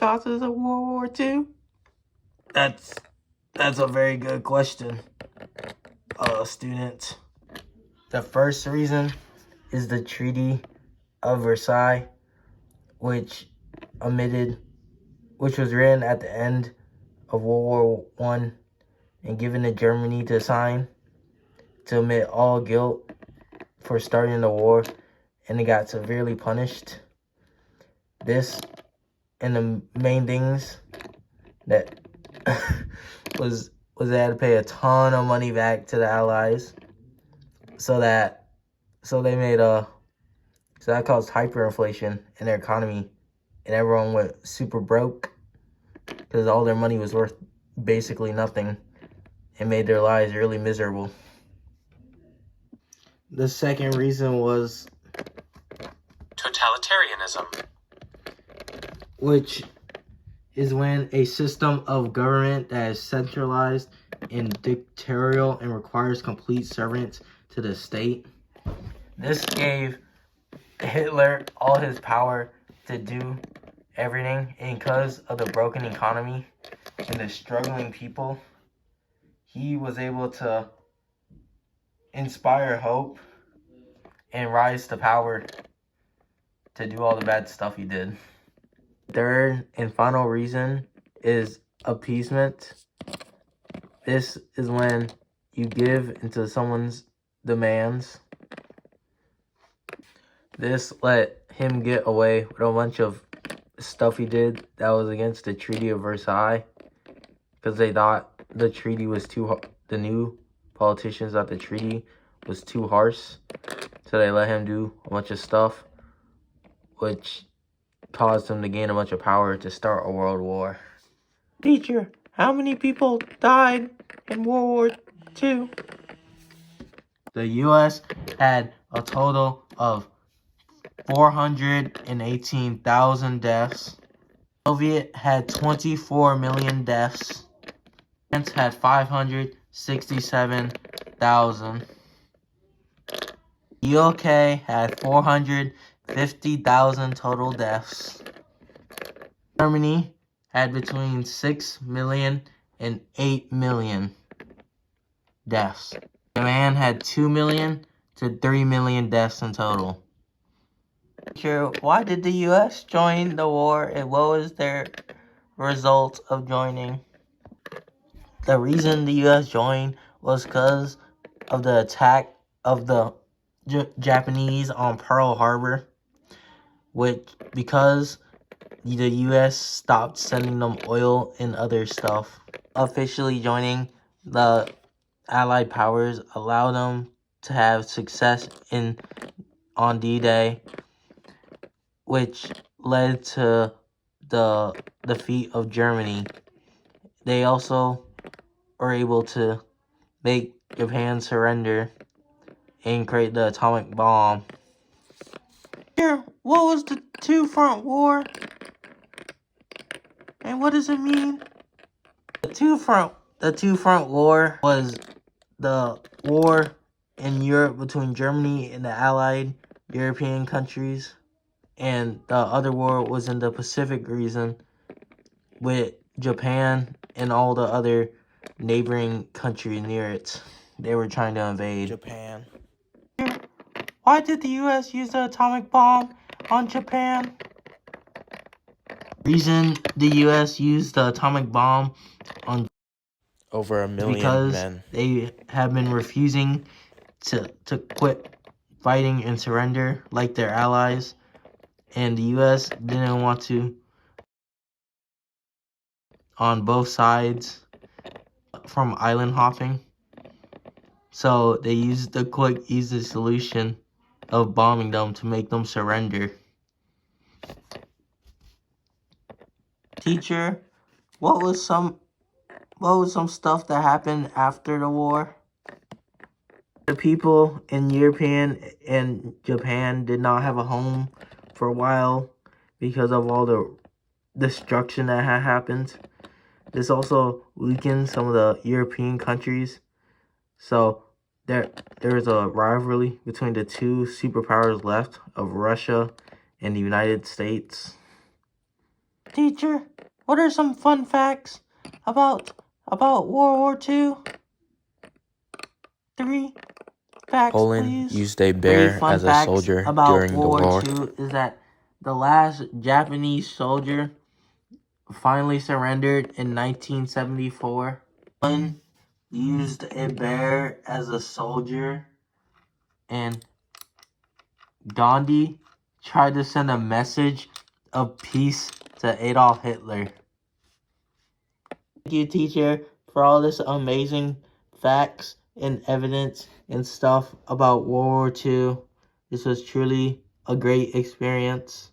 causes of World War II? That's a very good question, student. The first reason is the Treaty of Versailles, which was written at the end of World War I and given to Germany to sign to admit all guilt for starting the war, and it got severely punished. This and the main things that was they had to pay a ton of money back to the Allies, so that caused hyperinflation in their economy, and everyone went super broke because all their money was worth basically nothing and made their lives really miserable. The second reason was totalitarianism, which is when a system of government that is centralized and dictatorial and requires complete servants to the state. This gave Hitler all his power to do everything, and because of the broken economy and the struggling people, he was able to inspire hope and rise to power to do all the bad stuff he did. Third and final reason is appeasement. This is when you give into someone's demands. This let him get away with a bunch of stuff he did that was against the Treaty of Versailles, because they thought the treaty was the new politicians thought the treaty was too harsh, so they let him do a bunch of stuff, which caused him to gain a bunch of power to start a world war. Teacher, how many people died in World War II? The U.S. had a total of 418,000 deaths. Soviet had 24 million deaths. France had 567,000. The UK had 450,000 total deaths. Germany had between 6 million and 8 million deaths. Japan had 2 million to 3 million deaths in total. Teacher, why did the U.S. join the war, and what was their result of joining? The reason the U.S. joined was because of the attack of the Japanese on Pearl Harbor, because the U.S. stopped sending them oil and other stuff. Officially joining the Allied powers allowed them to have success on D-Day, which led to the defeat of Germany. They also were able to make Japan surrender and create the atomic bomb. Here, what was the Two-Front War? And what does it mean? The Two-Front War was the war in Europe between Germany and the Allied European countries, and the other war was in the Pacific region with Japan and all the other neighboring countries near it. They were trying to invade Japan. Why did the U.S. use the atomic bomb on Japan? The reason the U.S. used the atomic bomb on over 1 million because men. They have been refusing to quit fighting and surrender like their allies, and the U.S. didn't want to on both sides from island hopping, so they used the quick, easy solution of bombing them to make them surrender. Teacher, what was some stuff that happened after the war? The people in European and Japan did not have a home for a while because of all the destruction that had happened. This also weakened some of the European countries. So there's a rivalry between the two superpowers left of Russia and the United States. Teacher, What are some fun facts about World War II? 3 facts, Poland please. used a 3 bear fun as a facts soldier about during the World war. War II is that the last Japanese soldier finally surrendered in 1974. Poland used a bear as a soldier, and Gandhi tried to send a message of peace to Adolf Hitler. Thank you, teacher, for all this amazing facts and evidence and stuff about World War II. This was truly a great experience.